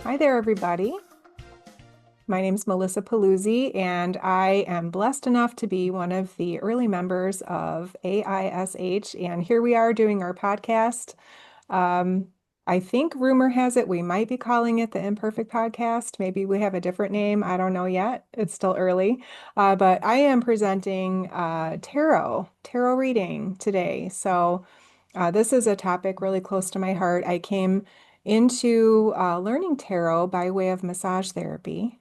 Hi there, everybody. My name is Melissa Paluzzi, and I am blessed enough to be one of the early members of AISH. And here we are doing our podcast. Um, I think rumor has it we might be calling it the Imperfect Podcast. Maybe we have a different name. I don't know yet. It's still early. But I am presenting tarot reading today. So this is a topic really close to my heart. I came into learning tarot by way of massage therapy.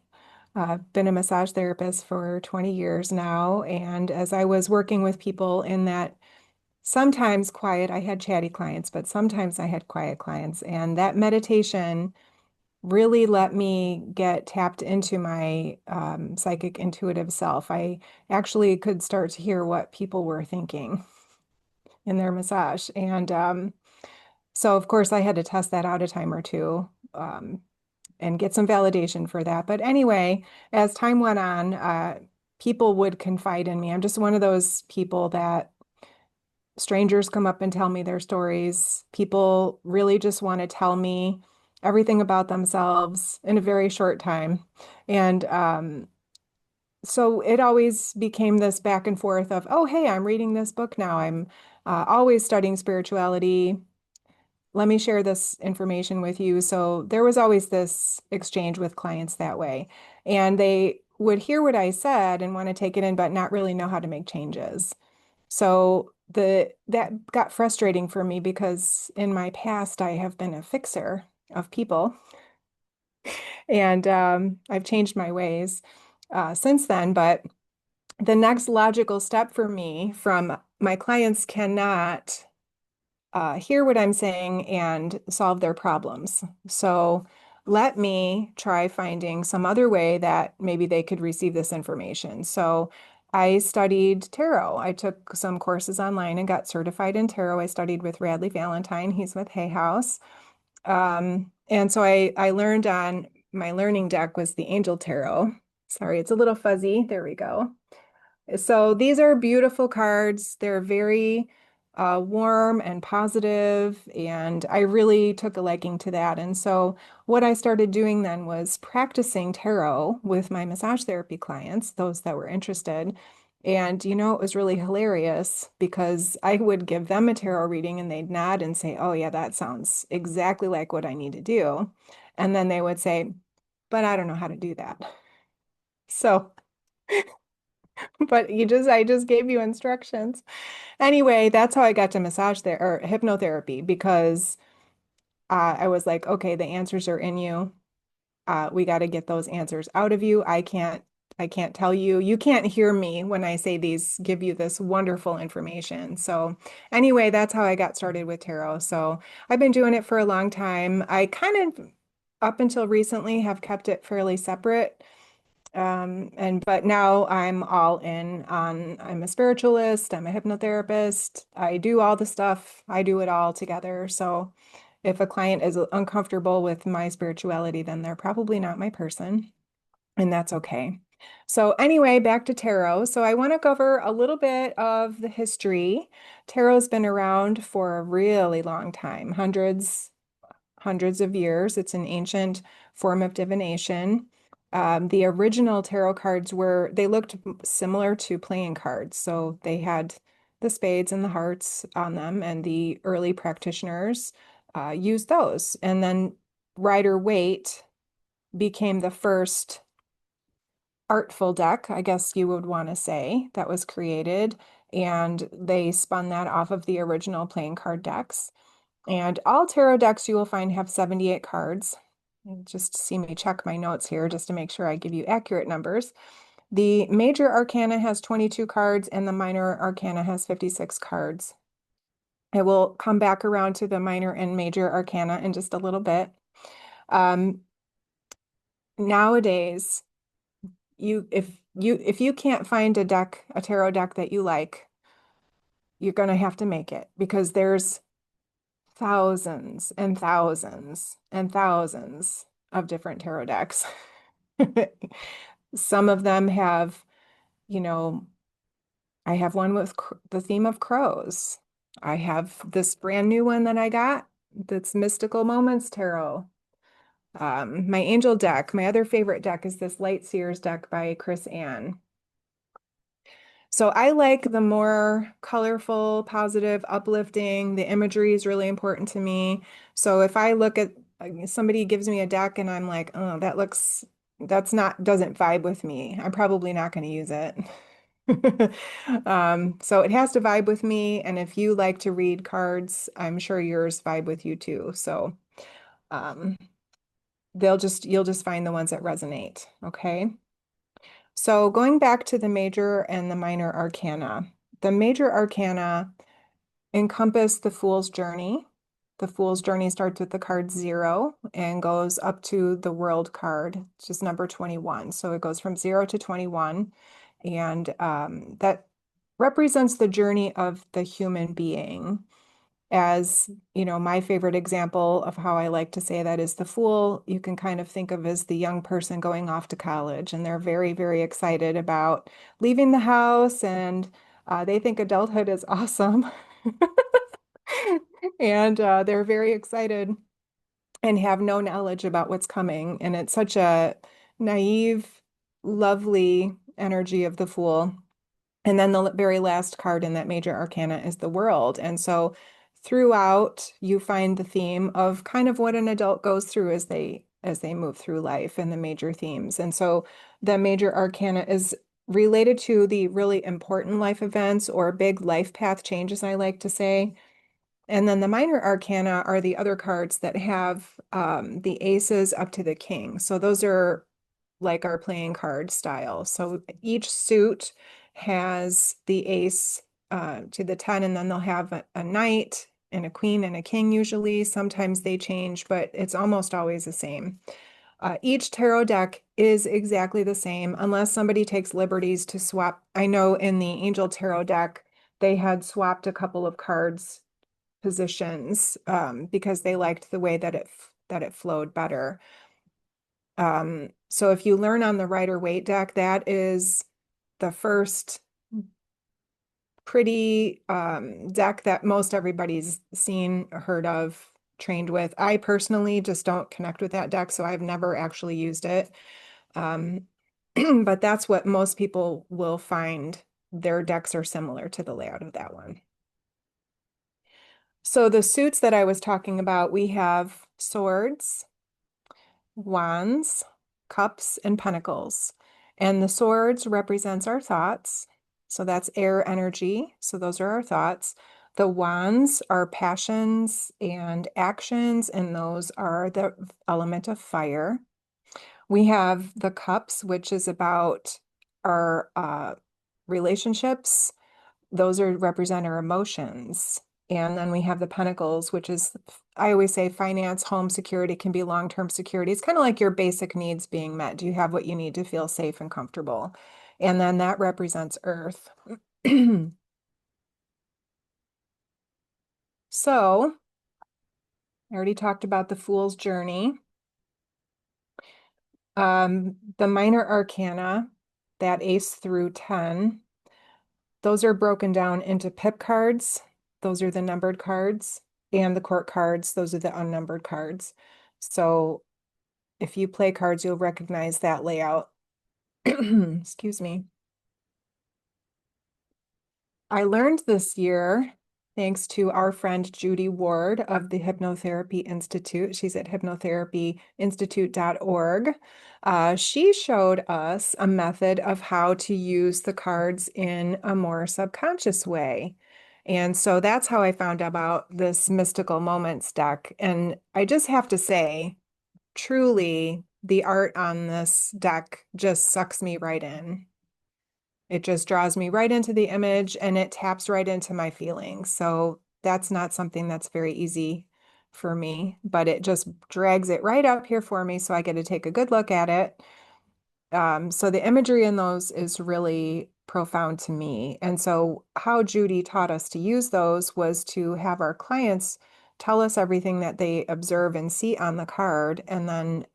I've been a massage therapist for 20 years now, and as I was working with people in that sometimes quiet, I had chatty clients, but sometimes I had quiet clients, and that meditation really let me get tapped into my psychic intuitive self. I actually could start to hear what people were thinking in their massage. And so, of course, I had to test that out a time or two. And get some validation for that. But anyway, as time went on, people would confide in me. I'm just one of those people that strangers come up and tell me their stories. People really just want to tell me everything about themselves in a very short time. And so it always became this back and forth of, oh, hey, I'm reading this book now. I'm always studying spirituality. Let me share this information with you. So there was always this exchange with clients that way. And they would hear what I said and want to take it in, but not really know how to make changes. So that got frustrating for me because in my past, I have been a fixer of people. And I've changed my ways since then. But the next logical step for me from my clients cannot hear what I'm saying and solve their problems. So let me try finding some other way that maybe they could receive this information. So I studied tarot. I took some courses online and got certified in tarot. I studied with Radley Valentine. He's with Hay House. And so I learned on my learning deck was the Angel Tarot. Sorry, it's a little fuzzy. There we go. So these are beautiful cards. They're very warm and positive, and I really took a liking to that. And so what I started doing then was practicing tarot with my massage therapy clients, those that were interested. And it was really hilarious because I would give them a tarot reading and they'd nod and say, "Oh yeah, that sounds exactly like what I need to do." And then they would say, "But I don't know how to do that." So but I just gave you instructions. Anyway, that's how I got to massage there or hypnotherapy because I was like, okay, the answers are in you. We got to get those answers out of you. I can't tell you. You can't hear me when I say these, give you this wonderful information. So anyway, that's how I got started with tarot. So I've been doing it for a long time. I kind of, up until recently, have kept it fairly separate. But now I'm all in on, I'm a spiritualist, I'm a hypnotherapist, I do all the stuff, I do it all together. So if a client is uncomfortable with my spirituality, then they're probably not my person, and that's okay. So anyway, back to tarot. So I want to cover a little bit of the history. Tarot's been around for a really long time, hundreds of years. It's an ancient form of divination. The original tarot cards they looked similar to playing cards. So they had the spades and the hearts on them, and the early practitioners used those. And then Rider Waite became the first artful deck, I guess you would want to say, that was created. And they spun that off of the original playing card decks. And all tarot decks you will find have 78 cards. And just see me check my notes here just to make sure I give you accurate numbers. The major arcana has 22 cards and the minor arcana has 56 cards. I will come back around to the minor and major arcana in just a little bit. Um, Nowadays, if you can't find a tarot deck that you like, you're going to have to make it because there's thousands and thousands and thousands of different tarot decks. Some of them have, you know, I have one with the theme of crows. I have this brand new one that I got that's Mystical Moments Tarot. My angel deck, my other favorite deck is this Light Seers deck by Chris Ann. So I like the more colorful, positive, uplifting. The imagery is really important to me. So if I look at somebody gives me a deck and I'm like, oh, doesn't vibe with me, I'm probably not going to use it. So it has to vibe with me. And if you like to read cards, I'm sure yours vibe with you too. So um, you'll just find the ones that resonate. Okay. So going back to the major and the minor arcana, the major arcana encompass the Fool's Journey. The Fool's Journey starts with the card 0 and goes up to the World card, which is number 21. So it goes from 0 to 21. And that represents the journey of the human being. As you know, my favorite example of how I like to say that is the fool. You can kind of think of as the young person going off to college, and they're very, very excited about leaving the house, and they think adulthood is awesome. And they're very excited and have no knowledge about what's coming. And it's such a naive, lovely energy of the fool. And then the very last card in that major arcana is the world. And so throughout, you find the theme of kind of what an adult goes through as they move through life and the major themes. And so the major arcana is related to the really important life events or big life path changes, I like to say. And then the minor arcana are the other cards that have the aces up to the king. So those are like our playing card style. So each suit has the ace to the 10, and then they'll have a knight and a queen and a king usually. Sometimes they change, but it's almost always the same. Each tarot deck is exactly the same unless somebody takes liberties to swap. I know in the Angel Tarot deck, they had swapped a couple of cards positions because they liked the way that it flowed better. So if you learn on the Rider Waite deck, that is the first pretty deck that most everybody's seen, heard of, trained with. I personally just don't connect with that deck, so I've never actually used it. Um, but that's what most people will find. Their decks are similar to the layout of that one. So the suits that I was talking about, we have swords, wands, cups, and pentacles. And the swords represents our thoughts. So that's air energy. So those are our thoughts. The wands are passions and actions, and those are the element of fire. We have the cups, which is about our relationships. Those are represent our emotions. And then we have the pentacles, which is, I always say finance, home security can be long-term security. It's kind of like your basic needs being met. Do you have what you need to feel safe and comfortable? And then that represents earth. So I already talked about the Fool's Journey. The minor arcana, that ace through 10, those are broken down into pip cards. Those are the numbered cards, and the court cards. Those are the unnumbered cards. So if you play cards, you'll recognize that layout. Excuse me. I learned this year, thanks to our friend Judy Ward of the Hypnotherapy Institute. She's at hypnotherapyinstitute.org. She showed us a method of how to use the cards in a more subconscious way. And so that's how I found out about this Mystical Moments deck. And I just have to say, truly, the art on this deck just sucks me right in. It just draws me right into the image and it taps right into my feelings. So that's not something that's very easy for me, but it just drags it right up here for me. So I get to take a good look at it. So the imagery in those is really profound to me. And so how Judy taught us to use those was to have our clients tell us everything that they observe and see on the card, and then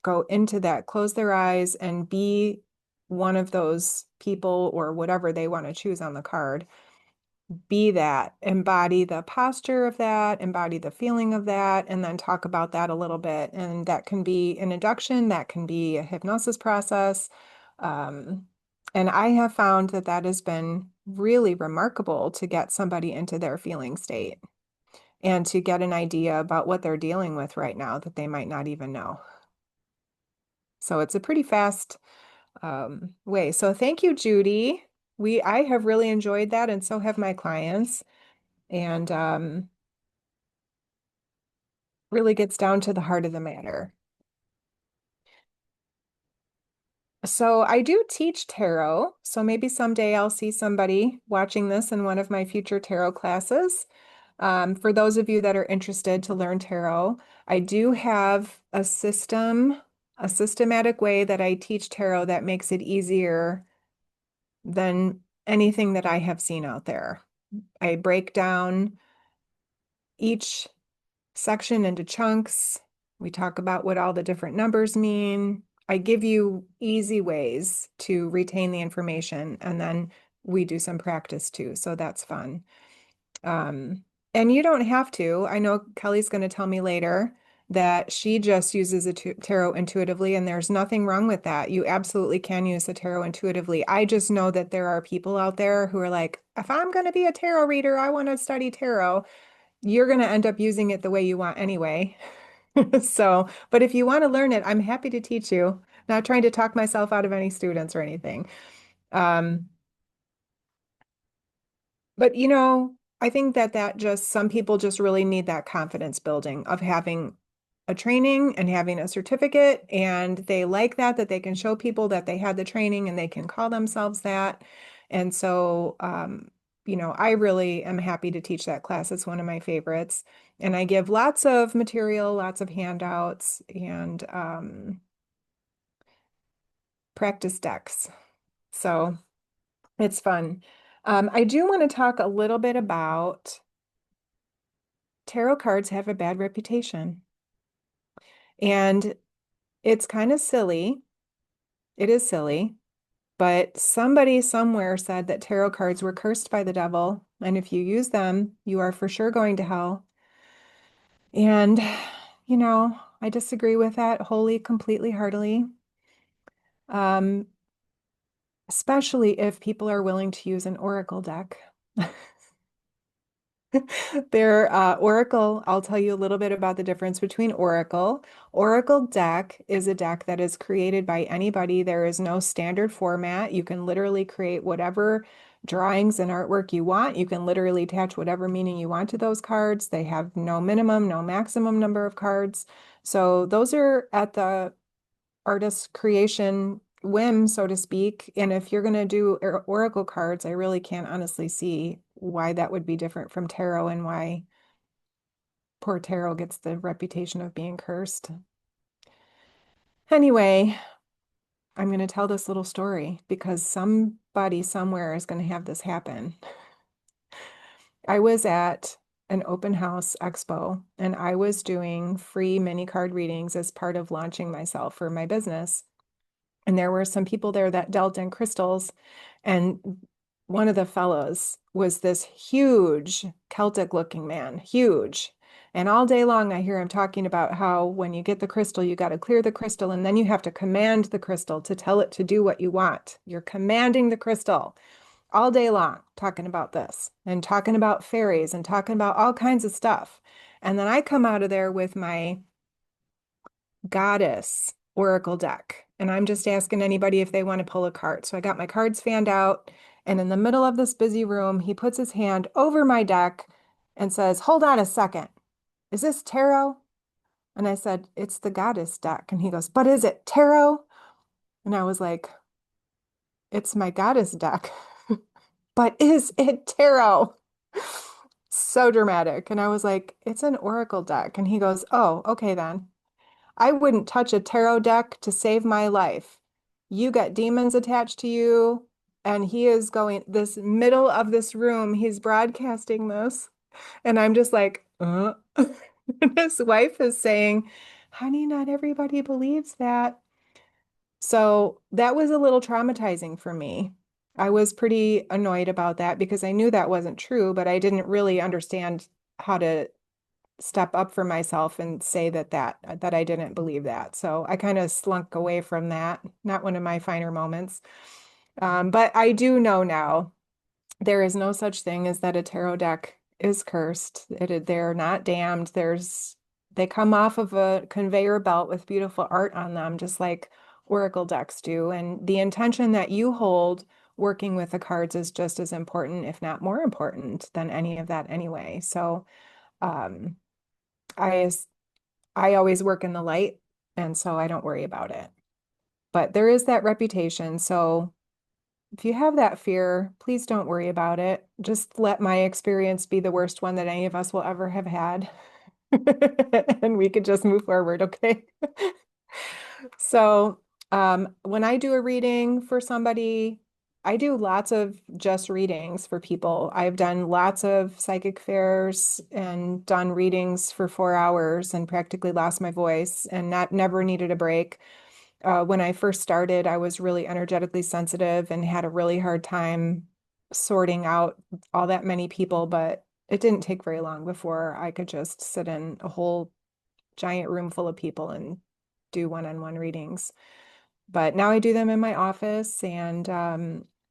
go into that, close their eyes, and be one of those people or whatever they want to choose on the card. be that, embody the posture of that, embody the feeling of that, and then talk about that a little bit. And that can be an induction, that can be a hypnosis process. Um, and I have found that that has been really remarkable to get somebody into their feeling state and to get an idea about what they're dealing with right now that they might not even know. So it's a pretty fast way. So thank you, Judy. I have really enjoyed that, and so have my clients. And really gets down to the heart of the matter. So I do teach tarot. So maybe someday I'll see somebody watching this in one of my future tarot classes. For those of you that are interested to learn tarot, I do have a systematic way that I teach tarot that makes it easier than anything that I have seen out there. I break down each section into chunks. We talk about what all the different numbers mean. I give you easy ways to retain the information, and then we do some practice too. So that's fun. Um, and you don't have to. I know Kelly's going to tell me later that she just uses a tarot intuitively, and there's nothing wrong with that. You absolutely can use the tarot intuitively. I just know that there are people out there who are like, if I'm going to be a tarot reader, I want to study tarot. You're going to end up using it the way you want anyway. So, but if you want to learn it, I'm happy to teach you. Not trying to talk myself out of any students or anything. Um, but I think that just some people just really need that confidence building of having a training and having a certificate, and they like that they can show people that they had the training and they can call themselves that. And so, I really am happy to teach that class. It's one of my favorites. And I give lots of material, lots of handouts, and practice decks. So it's fun. I do want to talk a little bit about tarot cards have a bad reputation. And it's kind of silly. It is silly. But somebody somewhere said that tarot cards were cursed by the devil. And if you use them, you are for sure going to hell. And, I disagree with that wholly, completely, heartily. Um, Especially if people are willing to use an oracle deck. Their Oracle, I'll tell you a little bit about the difference between Oracle. Oracle deck is a deck that is created by anybody. There is no standard format. You can literally create whatever drawings and artwork you want. You can literally attach whatever meaning you want to those cards. They have no minimum, no maximum number of cards. So those are at the artist creation whim, so to speak. And if you're going to do oracle cards, I really can't honestly see why that would be different from tarot and why poor tarot gets the reputation of being cursed. Anyway, I'm going to tell this little story because somebody somewhere is going to have this happen. I was at an open house expo and I was doing free mini card readings as part of launching myself for my business. And there were some people there that dealt in crystals. And one of the fellows was this huge Celtic looking man, huge. And all day long, I hear him talking about how when you get the crystal, you got to clear the crystal and then you have to command the crystal to tell it to do what you want. You're commanding the crystal all day long, talking about this and talking about fairies and talking about all kinds of stuff. And then I come out of there with my goddess oracle deck. And I'm just asking anybody if they want to pull a card. So I got my cards fanned out. And in the middle of this busy room, he puts his hand over my deck and says, hold on a second. Is this tarot? And I said, it's the goddess deck. And he goes, but is it tarot? And I was like, it's my goddess deck. But is it tarot? So dramatic. And I was like, it's an oracle deck. And he goes, oh, okay then. I wouldn't touch a tarot deck to save my life. You got demons attached to you. And he is going this middle of this room. He's broadcasting this. And I'm just like, And his wife is saying, honey, not everybody believes that. So that was a little traumatizing for me. I was pretty annoyed about that because I knew that wasn't true, but I didn't really understand how to step up for myself and say that I didn't believe that. So I kind of slunk away from that. Not one of my finer moments. But I do know now there is no such thing as that a tarot deck is cursed. They're not damned. They come off of a conveyor belt with beautiful art on them, just like oracle decks do. And the intention that you hold working with the cards is just as important, if not more important, than any of that anyway. So um, I I always work in the light, and so I don't worry about it. But there is that reputation. So if you have that fear, please don't worry about it. Just let my experience be the worst one that any of us will ever have had. And we could just move forward, okay? So, when I do a reading for somebody, I do lots of just readings for people. I've done lots of psychic fairs and done readings for 4 hours and practically lost my voice and not never needed a break. When I first started, I was really energetically sensitive and had a really hard time sorting out all that many people, but it didn't take very long before I could just sit in a whole giant room full of people and do one-on-one readings. But now I do them in my office. And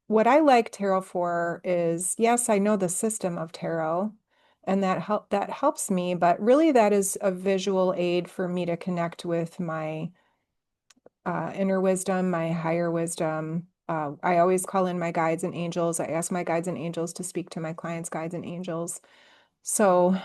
what I like tarot for is, yes, I know the system of tarot, and that helps me, but really that is a visual aid for me to connect with my inner wisdom, my higher wisdom. I always call in my guides and angels. I ask my guides and angels to speak to my clients' guides and angels. So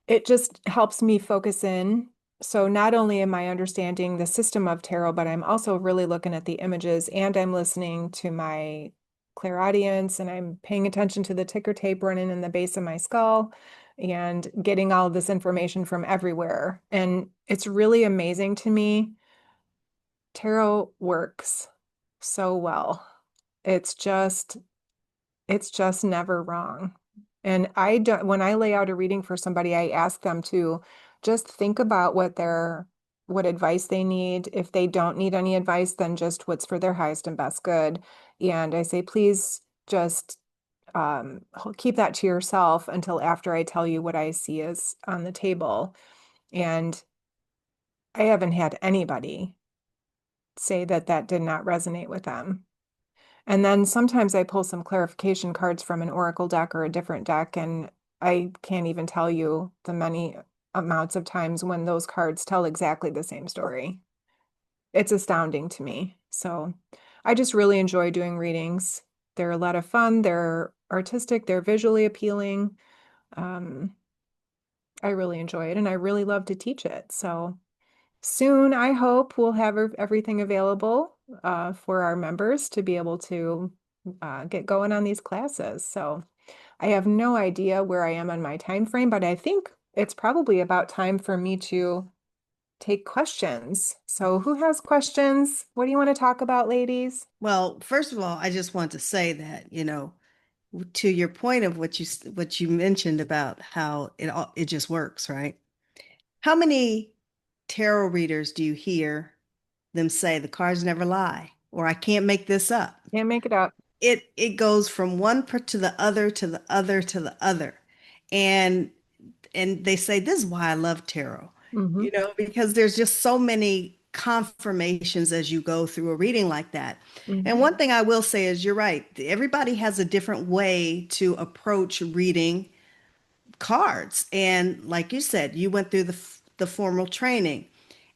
it just helps me focus in. So not only am I understanding the system of tarot, but I'm also really looking at the images and I'm listening to my clairaudience and I'm paying attention to the ticker tape running in the base of my skull and getting all of this information from everywhere. And it's really amazing to me. Tarot works so well. It's just it's just never wrong. And I don't, when I lay out a reading for somebody, I ask them to just think about what advice they need. If they don't need any advice, then just what's for their highest and best good. And I say, please just keep that to yourself until after I tell you what I see is on the table. And I haven't had anybody say that that did not resonate with them. And then sometimes I pull some clarification cards from an oracle deck or a different deck, and I can't even tell you the many amounts of times when those cards tell exactly the same story. It's astounding to me. So I just really enjoy doing readings. They're a lot of fun. They're artistic. They're visually appealing. Um, I really enjoy it, and I really love to teach it. So soon, I hope we'll have everything available for our members to be able to get going on these classes. So I have no idea where I am on my time frame, but I think it's probably about time for me to take questions. So who has questions? What do you want to talk about, ladies? Well, first of all, I just want to say that, to your point of what you mentioned about how it just works, right? How many tarot readers do you hear them say the cards never lie or I can't make this up? Can't make it up. It goes from one to the other to the other to the other. And they say this is why I love tarot, Hmm. because there's just so many confirmations as you go through a reading like that. And Hmm. one thing I will say is you're right. Everybody has a different way to approach reading cards. And like you said, you went through the formal training.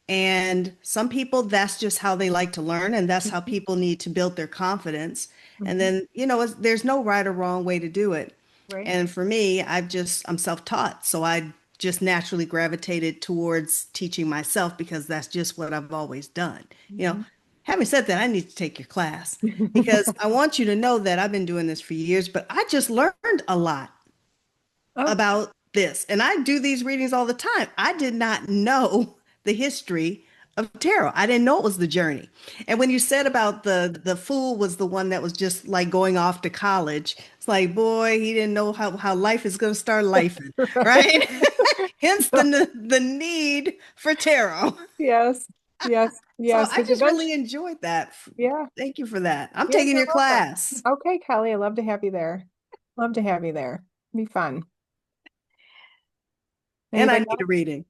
And some people, that's just how they like to learn, and that's how Hmm. people need to build their confidence. And Hmm. then, there's no right or wrong way to do it. Right. And for me, I'm self-taught. So I just naturally gravitated towards teaching myself because that's just what I've always done. You know, Hmm. having said that, I need to take your class because I want you to know that I've been doing this for years, but I just learned a lot Oh, about this. And I do these readings all the time. I did not know the history of tarot. I didn't know it was the journey. And when you said about the fool was the one that was just like going off to college, it's like, boy, he didn't know how life is going to start lifing, right. right? Hence the need for tarot. Yes. Yes, So yes, I because just really eventually, enjoyed that. yeah, Thank you for that. I'm yeah, taking you're your welcome. class. Okay, Kelly, I'd love to have you there. Love to have you there. Be fun. And I Anybody need a else? reading.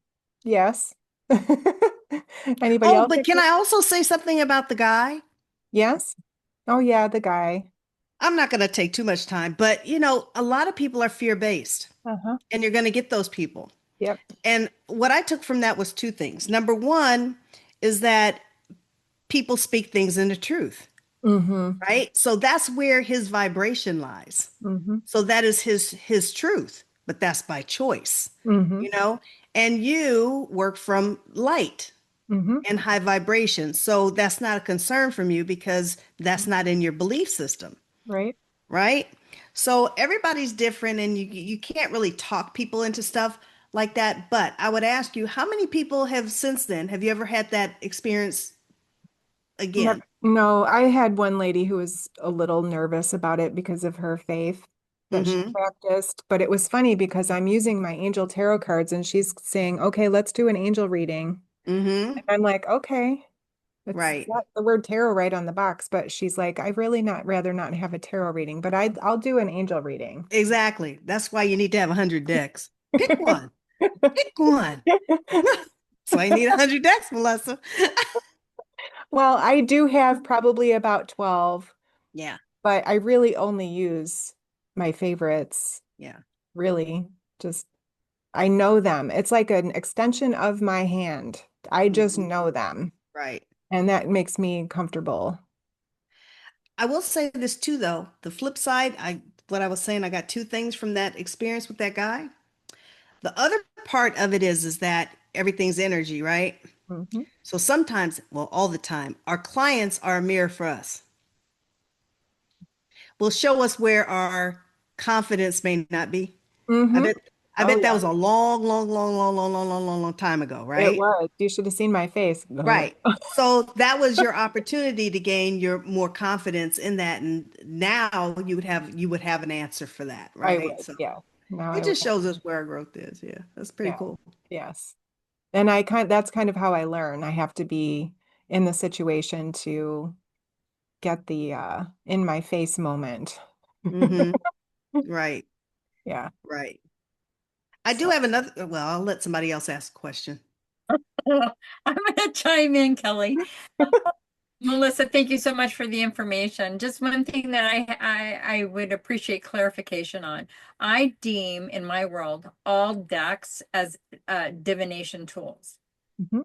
Yes. Anybody Oh, else? but can I also say something about the guy? Yes. Oh yeah, the guy. I'm not going to take too much time, but a lot of people are fear-based, Uh-huh. and you're going to get those people. Yep. And what I took from that was two things. Number one is that people speak things into truth, Mm-hmm. right? So that's where his vibration lies. Mm-hmm. So that is his truth, but that's by choice, Mm-hmm. you know? And you work from light Mm-hmm. and high vibration. So that's not a concern from you because that's not in your belief system, Right. right? So everybody's different and you can't really talk people into stuff like that. But I would ask you, how many people have since then, have you ever had that experience Yep. again? No, I had one lady who was a little nervous about it because of her faith that she Mm-hmm. practiced. But it was funny because I'm using my angel tarot cards and she's saying, okay, let's do an angel reading. Mm-hmm. And I'm like, okay. It's Right. got the word tarot right on the box, but she's like, I'd really not rather not have a tarot reading, but I'll do an angel reading. Exactly. That's why you need to have 100 decks. Pick one. Pick one. So I need 100 decks, Melissa. Well, I do have probably about 12, Yeah. but I really only use my favorites, Yeah. really. Just I know them. It's like an extension of my hand. I just Mhm. know them, Right. and that makes me comfortable. I will say this too, though. The flip side, what I was saying, I got two things from that experience with that guy. The other part of it is that everything's energy, right? Hmm. So sometimes, well, all the time, our clients are a mirror for us. Will show us where our confidence may not be. I Hmm. bet I Oh bet that yeah, was a long, long, long, long, long, long, long, long, long time ago, it right? was. You should have seen my face. Right. So that was your opportunity to gain your more confidence in that. And now you would have an answer for that, I right? would, So yeah. Now it I would just have, shows us where our growth is. Yeah, that's pretty yeah, cool. yes. And that's kind of how I learn. I have to be in the situation to get the in my face moment. Hmm. Right, Yeah. right. I do So, have another, well, I'll let somebody else ask a question. I'm going to chime in, Kelly. Melissa, thank you so much for the information. Just one thing that I would appreciate clarification on. I deem in my world all decks as divination tools. mhm.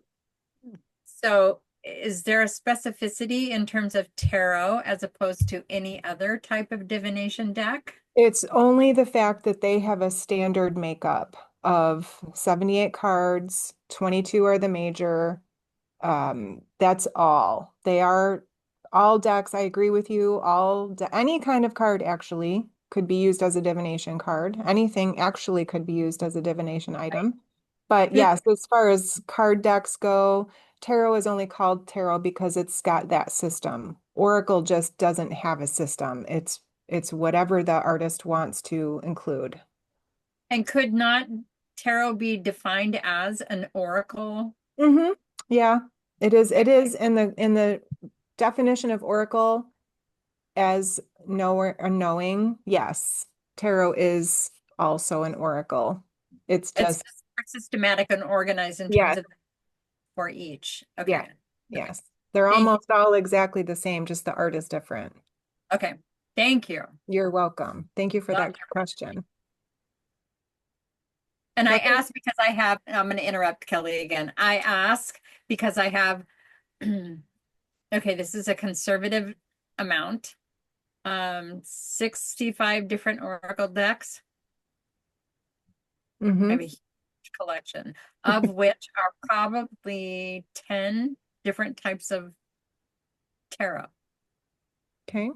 So is there a specificity in terms of tarot as opposed to any other type of divination deck? It's only the fact that they have a standard makeup of 78 cards, 22 are the major. That's all. They are all decks. I agree with you. Any kind of card actually could be used as a divination card. Anything actually could be used as a divination item. But yes, as far as card decks go, tarot is only called tarot because it's got that system. Oracle just doesn't have a system. It's whatever the artist wants to include. And could not tarot be defined as an oracle? Hmm. Yeah, it is. Okay. It is in the definition of oracle as knower or knowing. Yes, tarot is also an oracle. It's It's just just more systematic and organized in terms yes, of for each. yeah, Okay. Okay. yes. They're Thank you. almost all exactly the same, just the art is different. Okay. Thank you. You're welcome. Thank you for Love that your question. And I Okay. ask because I have, I'm going to interrupt Kelly again. I ask because I have, okay, this is a conservative amount. 65 different Oracle decks. I have Hmm. a huge collection, of which are probably 10 different types of tarot, Okay.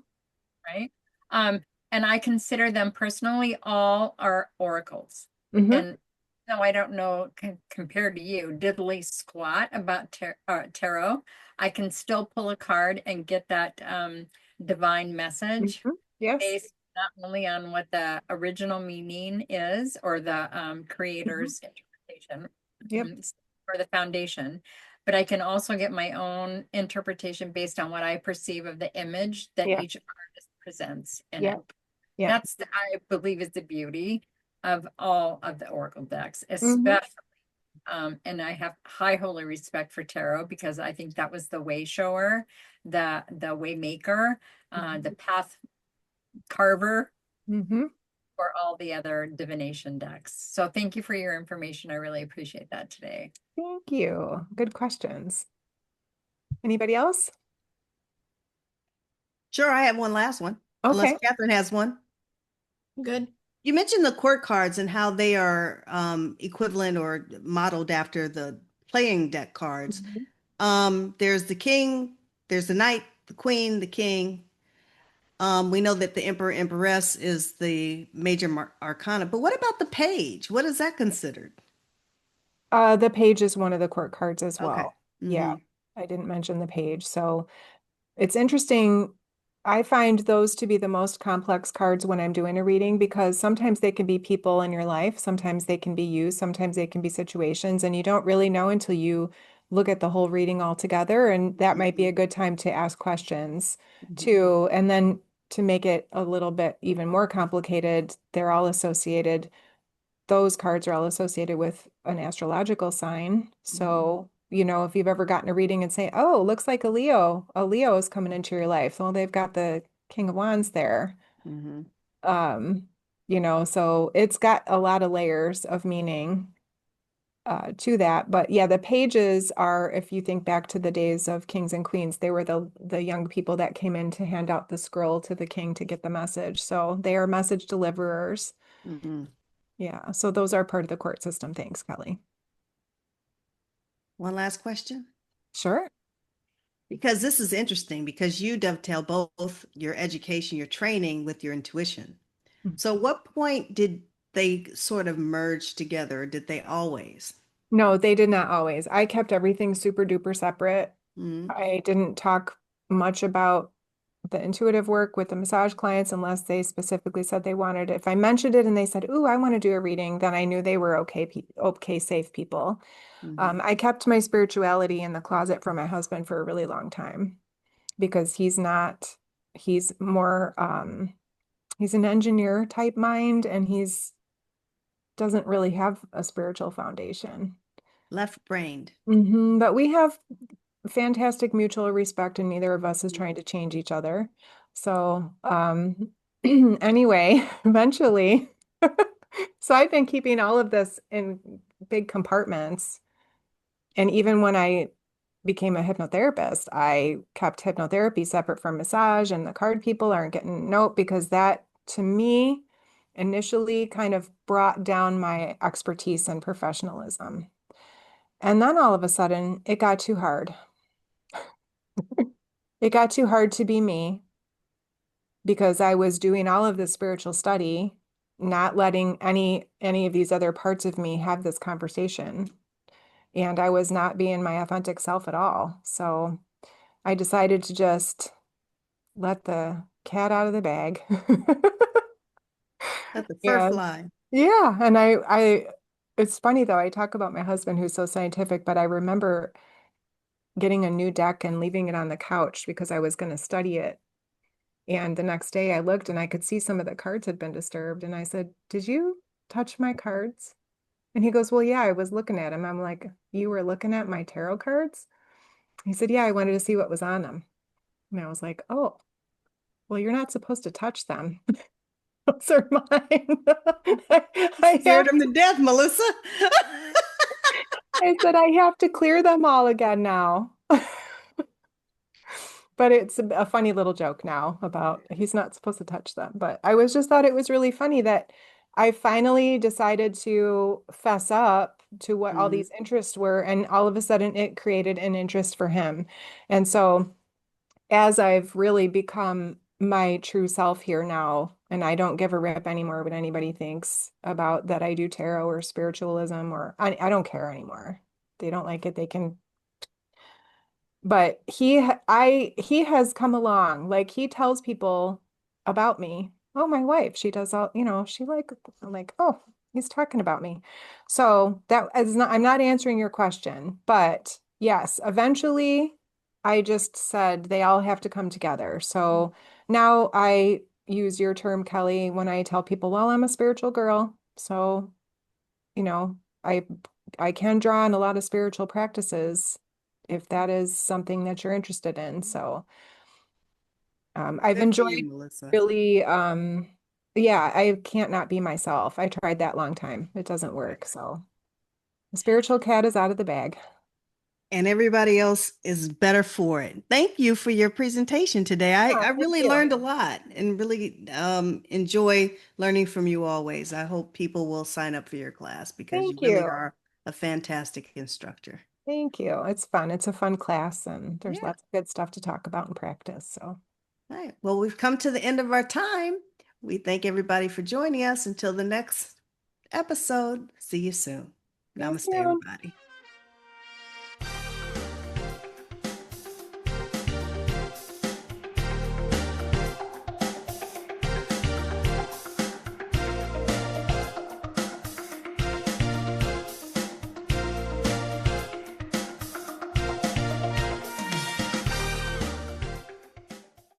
right? Um, and I consider them personally all are oracles. Hmm. And no, I don't know compared to you, diddly squat about tarot. I can still pull a card and get that divine message Hmm. Yes. based not only on what the original meaning is or the Hmm. creator's interpretation Yep. or the foundation, but I can also get my own interpretation based on what I perceive of the image that Yeah. each artist presents in it. Yeah. Yeah. That's, I believe, is the beauty of all of the Oracle decks, Mhm. especially, and I have high holy respect for tarot because I think that was the way shower, the way maker, the path carver Mhm. for all the other divination decks. So thank you for your information. I really appreciate that today. Thank you. Good questions. Anybody else? Sure, I have one last one, unless Okay. Catherine has one. Good. You mentioned the court cards and how they are equivalent or modeled after the playing deck cards. Mhm. There's the king, there's the knight, the queen, the king. We know that the emperor, empress is the major arcana, but what about the page? What is that considered? The page is one of the court cards as Okay. well. Yeah, Mm-hmm. I didn't mention the page. So it's interesting. I find those to be the most complex cards when I'm doing a reading because sometimes they can be people in your life, sometimes they can be you, sometimes they can be situations, and you don't really know until you look at the whole reading all together. And that might be a good time to ask questions Mm-hmm. too. And then to make it a little bit even more complicated, they're all associated, those cards are all associated with an astrological sign. So, if you've ever gotten a reading and say, oh, looks like a Leo is coming into your life. Well, they've got the King of Wands there. Mm-hmm. Um, so it's got a lot of layers of meaning to that. But yeah, the pages are, if you think back to the days of kings and queens, they were the young people that came in to hand out the scroll to the king to get the message. So they are message deliverers. Mm-hmm. Yeah, so those are part of the court system. Thanks, Kelly. One last question. Sure. Because this is interesting because you dovetail both your education, your training with your intuition. So, what point did they sort of merge together? Or did they always? No, they did not always. I kept everything super duper separate. Mm-hmm. I didn't talk much about the intuitive work with the massage clients unless they specifically said they wanted it. If I mentioned it and they said, "Ooh, I want to do a reading," then I knew they were okay, safe people. Mm-hmm. I kept my spirituality in the closet for my husband for a really long time because he's more, he's an engineer type mind and he's doesn't really have a spiritual foundation. Left-brained. But we have fantastic mutual respect and neither of us is trying to change each other. So, anyway, eventually, so I've been keeping all of this in big compartments. And even when I became a hypnotherapist, I kept hypnotherapy separate from massage, and the card people aren't getting note because that to me initially kind of brought down my expertise and professionalism. And then all of a sudden, it got too hard. It got too hard to be me because I was doing all of this spiritual study, not letting any of these other parts of me have this conversation. And I was not being my authentic self at all. So I decided to just let the cat out of the bag. Let the fur And fly. yeah, and it's funny though, I talk about my husband who's so scientific, but I remember getting a new deck and leaving it on the couch because I was going to study it. And the next day I looked and I could see some of the cards had been disturbed. And I said, "Did you touch my cards?" And he goes, "Well, yeah, I was looking at them." I'm like, "You were looking at my tarot cards?" He said, "Yeah, I wanted to see what was on them." And I was like, "Oh, well, you're not supposed to touch them. Those are mine." I Scared have, him to death, Melissa. I said, "I have to clear them all again now." But it's a funny little joke now about he's not supposed to touch them. But I was just thought it was really funny that I finally decided to fess up to what all Mm-hmm. these interests were, and all of a sudden it created an interest for him. And so as I've really become my true self here now, and I don't give a rip anymore what anybody thinks about that I do tarot or spiritualism, or I don't care anymore. They don't like it, they can, but he has come along. Like he tells people about me. Oh, my wife, she does all, she like, I'm like, oh, he's talking about me. So that is not, I'm not answering your question, but Yes, eventually I just said they all have to come together. So now I use your term, Kelly, when I tell people, well, I'm a spiritual girl. So, you know, I I can draw on a lot of spiritual practices if that is something that you're interested in. So I've Good for you, enjoyed Melissa. really yeah, I can't not be myself. I tried that long time. It doesn't Right. work. So the spiritual cat is out of the bag. And everybody else is better for it. Thank you for your presentation today. Oh, I thank really you. learned a lot and really enjoy learning from you always. I hope people will sign up for your class because you Thank really you. are a fantastic instructor. Thank you. It's fun. It's a fun class and there's Yeah. lots of good stuff to talk about and practice. So All right. Well, we've come to the end of our time. We thank everybody for joining us. Until the next episode, see you soon. see you Namaste, soon. everybody.